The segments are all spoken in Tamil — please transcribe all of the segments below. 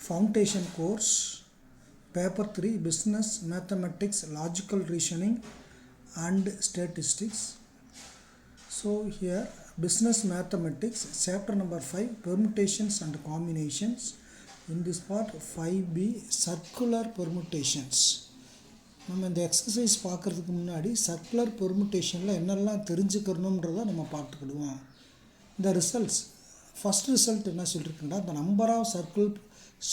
Foundation course, paper 3, business mathematics, logical reasoning and statistics. So here business mathematics chapter number 5, permutations and combinations. In this part 5b, circular permutations. நம்ம இந்த எக்ஸசைஸ் பார்க்குறதுக்கு முன்னாடி சர்க்குலர் பெர்முட்டேஷனில் என்னெல்லாம் தெரிஞ்சுக்கணுன்றதை நம்ம பார்த்துக்கிடுவோம். இந்த ரிசல்ட்ஸ் ஃபஸ்ட் ரிசல்ட் என்ன சொல்லியிருக்குன்னா, the number of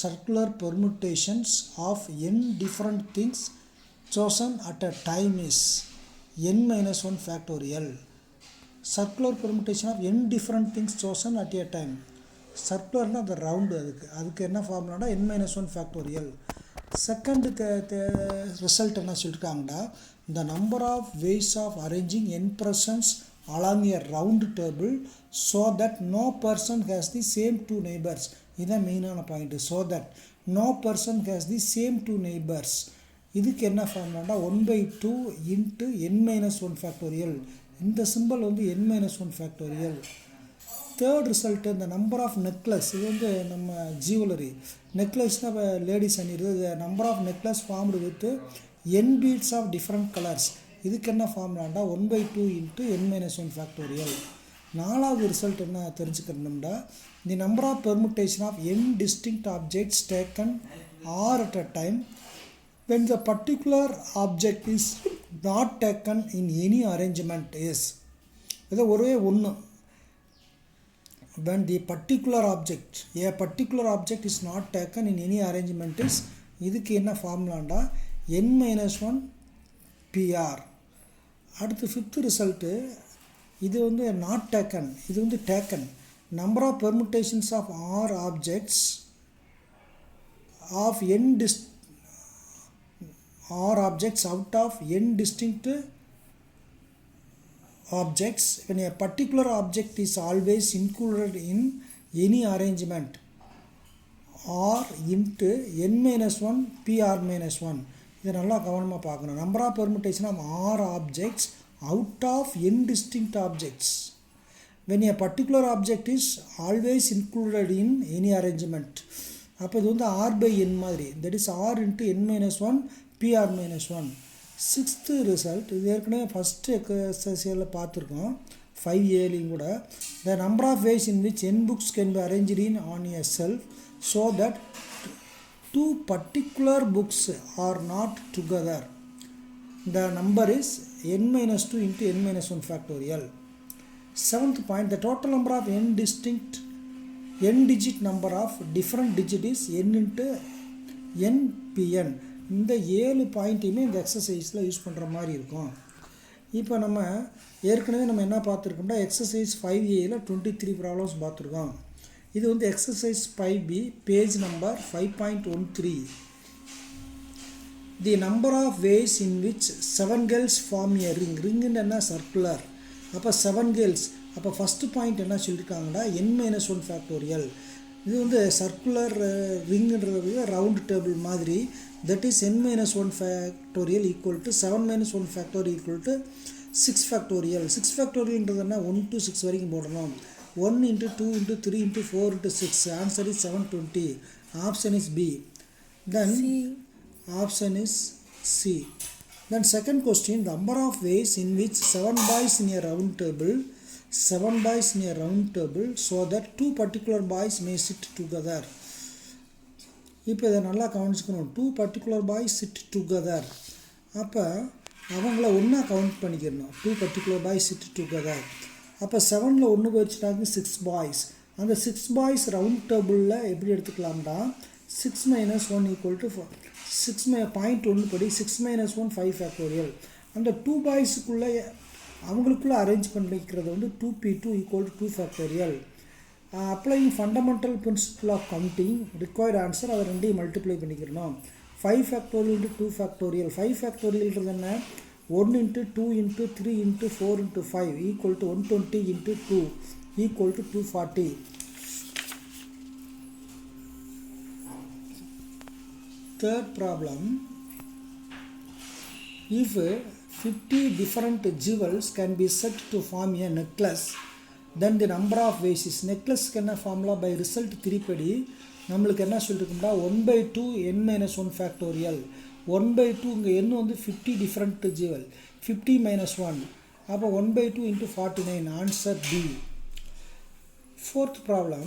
circular permutations of n different things chosen at a time is n minus 1 factorial. Circular permutation of n different things chosen at a time. சர்க்குலர்னால் அந்த ரவுண்டு, அதுக்கு என்ன ஃபார்முலானா n minus 1 factorial. Second result என்ன சொல்லியிருக்காங்கன்னா, the number of ways of arranging n persons along a round table so that no person has the same two neighbors. இதுதான் மெயினான point. so that no person has the same two neighbors. இதுக்கு என்ன ஃபார்முலானா 1/2 into n minus 1 factorial. இந்த சிம்பிள் வந்து n minus 1 factorial. Third result இந்த நம்பர் ஆஃப் நெக்லஸ், இது வந்து நம்ம ஜுவல்லரி நெக்லஸ்னால் லேடிஸ் அணிடுது. Number of necklace formed with n beads of different colours. இதுக்கு என்ன ஃபார்முலாண்டா 1/2 into n minus 1 factorial. நாலாவது ரிசல்ட் என்ன தெரிஞ்சுக்கணும்னா, the number of permutation of n distinct objects taken or at a time when the particular object is not taken in any arrangement is. இது ஒரே ஒன்று. when the particular object, a particular object is not taken in any arrangement is, இதுக்கு என்ன ஃபார்முலாண்டா n minus 1 pr. அடுத்து ஃபிஃப்த் ரிசல்ட்டு, இது வந்து நாட் டேக்கன், இது வந்து taken. Number of permutations of r objects of r objects out of n distinct objects when a particular object is always included in any arrangement or into n minus 1 pr minus 1. இதை நல்லா கவனமாக பார்க்கணும். Number of permutation of r objects out of n distinct objects when a particular object is always included in any arrangement. அப்போ இது வந்து r by n மாதிரி, that is r into n minus 1 pr minus 1. Sixth result, இது ஏற்கனவே ஃபஸ்ட்டு எக்ஸசைஸில் பார்த்துருக்கோம் 5aலையும் கூட. The number of ways in which n books can be arranged in on a shelf so that two particular books are not together. The number is n minus 2 into n minus 1 factorial. Seventh point, the total number of n digit number of different digit is n into npn. இந்த 7 பாயிண்ட்டையுமே இந்த எக்ஸசைஸில் யூஸ் பண்ணுற மாதிரி இருக்கும். இப்போ நம்ம ஏற்கனவே நம்ம என்ன பார்த்துருக்கோம்னா, எக்ஸசைஸ் 5aயில் 23 ப்ராப்ளம்ஸ் பார்த்துருக்கோம். இது வந்து exercise 5b, page number 5.13. The number of ways in which 7 girls form a ring. ரிங்குன்னு என்ன, சர்க்குலர். அப்போ 7 கேர்ள்ஸ். அப்போ ஃபஸ்ட்டு பாயிண்ட் என்ன சொல்லியிருக்காங்கன்னா n minus 1 factorial. இது வந்து சர்க்குலர் ரிங்குன்றது ரவுண்ட் டேபிள் மாதிரி. That is n minus 1 factorial equal to 7 minus 1 factorial equal to 6 factorial. 6 factorialன்றதுன்னா 1 to 6 வரைக்கும் போடணும். 1 into 2 into 3 into 4 into 6. Answer is 720. Option is B. Then C. Option is C. Then second question, the number of ways in which 7 boys in a round table so that two particular boys may sit together. இப்போ இதை நல்லா கவனிச்சுக்கணும். 2 particular boys sit together. அப்போ அவங்கள ஒன்றா count பண்ணிக்கிறணும். 2 particular boys sit together. அப்போ 7ல் ஒன்று வச்சுட்டாங்க 6 boys. அந்த 6 boys ரவுண்ட் டேபிளில் எப்படி எடுத்துக்கலாம்னா 6 minus 1 equal to 6.1 படி 6 minus 1 5 factorial. அந்த 2 boysக்குள்ளே அவங்களுக்குள்ளே அரேஞ்ச் பண்ணிக்கிறது வந்து 2p2 equal to 2 factorial. applying fundamental principle of counting, required answer அதை ரெண்டையும் மல்டிப்ளை பண்ணிக்கிறோம். 5 factorial into 2 factorial. 5 factorialன்றது என்ன, 1 into 2 into 3 into 4 into 5 equal to 120 into 2 equal to 240. Third problem, if 50 different jewels can be set to form a necklace, then the number of ways is. necklace can formula by result 3 படி நம்மளுக்கு என்ன சொல்லியிருக்கும்னா 1/2 n-1 ஃபேக்டோரியல் 1/2 இங்கே n வந்து 50 டிஃப்ரெண்ட் ஜீவல் 50 - 1 அப்போ 1/2 × 49 answer B. Fourth problem,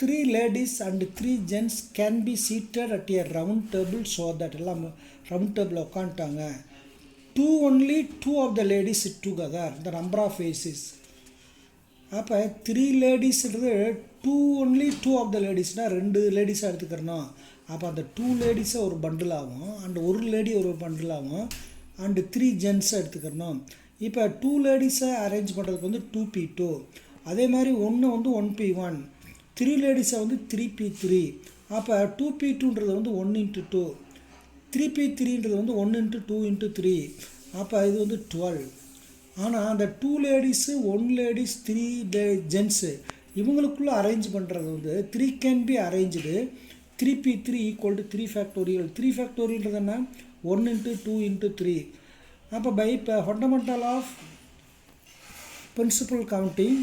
3 ladies and 3 gents can be seated at a round table so that எல்லாம் round table உட்காந்துட்டாங்க. only two of the ladies sit together, the number of faces. அப்போ 3 லேடிஸ்ன்றது only two of the லேடிஸ்னால் 2 லேடிஸாக எடுத்துக்கிறோம். அப்போ அந்த 2 லேடிஸை ஒரு பண்டில் ஆகும் அண்ட் ஒரு லேடி ஒரு பண்டில் ஆகும் அண்டு 3 ஜென்ஸை எடுத்துக்கிறோம். இப்போ 2 லேடிஸை அரேஞ்ச் பண்ணுறதுக்கு வந்து 2p2, அதே மாதிரி ஒன்று வந்து 1p1, 3 லேடிஸை வந்து 3p3. அப்போ 2p2ன்றது வந்து 1 × 2, 3p3ன்றது வந்து 1 × 2 × 3. அப்போ இது வந்து 12. ஆனால் அந்த 2 லேடிஸு 1 லேடிஸ் 3 ஜென்ஸு இவங்களுக்குள்ளே அரேஞ்ச் பண்ணுறது வந்து 3 can be arrange 3p3 = 3 factorial. 3 ஃபேக்டோரியல்ன்றது என்ன 1 × 2 × 3. அப்போ by fundamental of principal counting,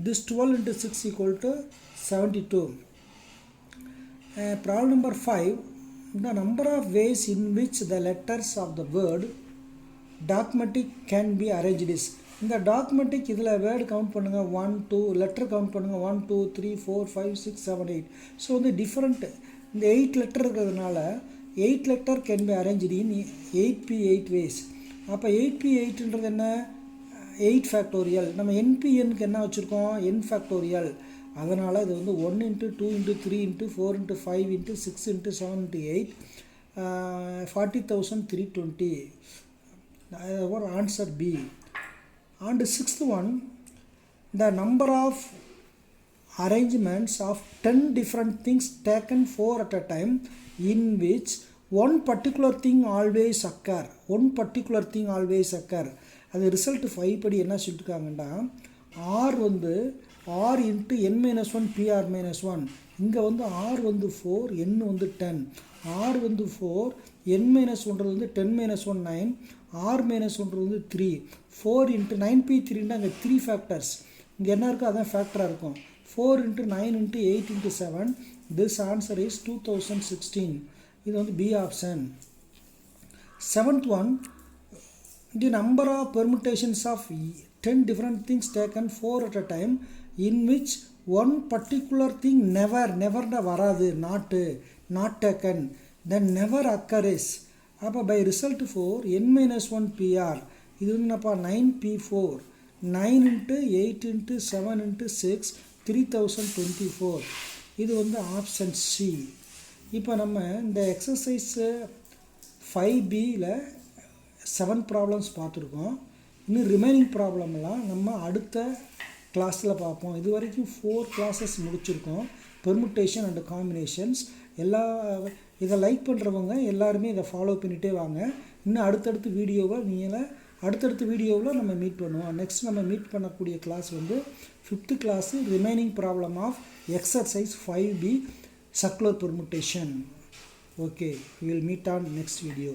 this 12 × 6 = 72. Problem number 5, the number of ways in which the letters of the word dogmatic can be arranged is. இந்த டாக்மெட்டிக் இதில் வேர்டு கவுண்ட் பண்ணுங்கள் 1 2, லெட்டர் கவுண்ட் பண்ணுங்கள் 1 2 3 4 5 6 7 8. ஸோ வந்து டிஃப்ரெண்ட் இந்த 8 லெட்டர் இருக்கிறதுனால 8 letter can be arranged in 8p8 ways. அப்போ 8p8ன்றது என்ன 8 ஃபேக்டோரியல். நம்ம npnக்கு என்ன வச்சுருக்கோம் n ஃபேக்டோரியல். அதனால் இது வந்து 1 × 2 × 3 × 4 × 5 × 6 × 7 × 8 40,320. Answer B. And sixth one, the number of arrangements of 10 different things taken 4 at a time in which one particular thing always occur. One particular thing always occur. அது ரிசல்ட் 5 படி என்ன சொல்லிட்டுருக்காங்கன்னா R வந்து R × n-1 PR - 1. இங்கே வந்து R வந்து 4, n வந்து 10. R வந்து 4, n-1ன்றது வந்து 10 - 1 9, R - 1ன்றது வந்து 3. 4 × 9p3ன்னா அங்கே 3 ஃபேக்டர்ஸ் இங்கே என்ன இருக்கோ அதான் ஃபேக்டராக இருக்கும். 4 × 9 × 8 × 7. This answer is 2016. இது வந்து B option. Seventh one, the number of permutations of 10 different things taken 4 at a time in which one particular thing never வராது not taken then never occurs. அப்போ by result 4 n-1 PR இது வந்து என்னப்பா 9p4 9 × 8 × 7 × 6 3024. இது வந்து ஆப்ஷன் C. இப்போ நம்ம இந்த எக்ஸசைஸ் 5Bயில் 7 ப்ராப்ளம்ஸ் பார்த்துருக்கோம். இன்னும் ரிமைனிங் ப்ராப்ளம்லாம் நம்ம அடுத்த கிளாஸில் பார்ப்போம். இது வரைக்கும் 4 கிளாஸஸ் முடிச்சிருக்கோம். பெர்முட்டேஷன் அண்ட் காம்பினேஷன்ஸ் எல்லா இதை லைக் பண்ணுறவங்க எல்லாருமே இதை ஃபாலோ பண்ணிகிட்டே வாங்க. இன்னும் அடுத்தடுத்த வீடியோவில் நம்ம மீட் பண்ணுவோம். நெக்ஸ்ட் நம்ம மீட் பண்ணக்கூடிய கிளாஸ் வந்து 5th class remaining problem of exercise 5B circular permutation. Okay, we will meet on next video.